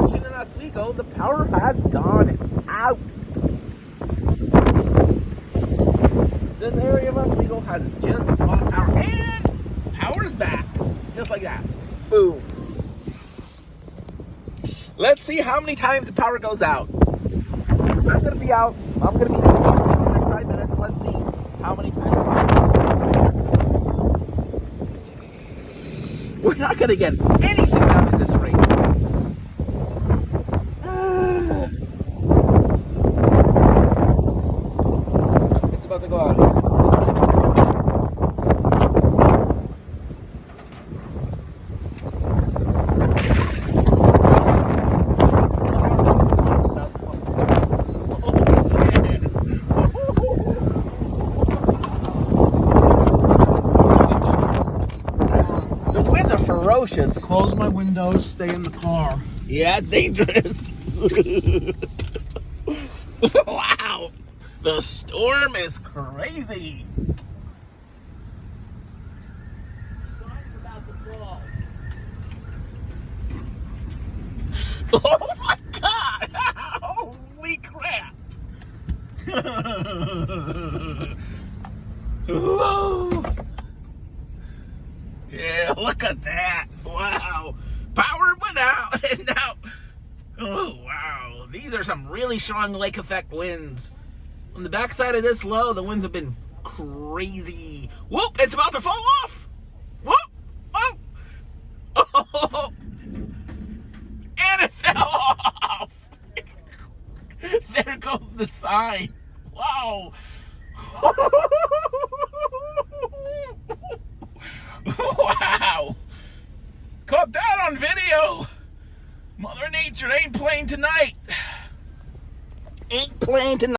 section in Oswego, the power has gone out. This area of Oswego has just lost power, and power's back. Just like that. Boom. Let's see how many times the power goes out. I'm going to be out. I'm going to be out in the next 5 minutes. Let's see how many times. We're not going to get anything done at this rate. It's about to go out here. Ferocious. Close my windows, stay in the car. Yeah, it's dangerous. Wow. The storm is crazy. Sign's about to fall. Oh my God. Holy crap. Whoa. Yeah, look at that. Wow. Power went out and now, oh wow. These are some really strong lake effect winds. On the backside of this low, the winds have been crazy. Whoop, it's about to fall off. Whoop, oh. Oh. And it fell off. There goes the sign. Wow. Wow. Caught that on video. Mother Nature ain't playing tonight. Ain't playing tonight.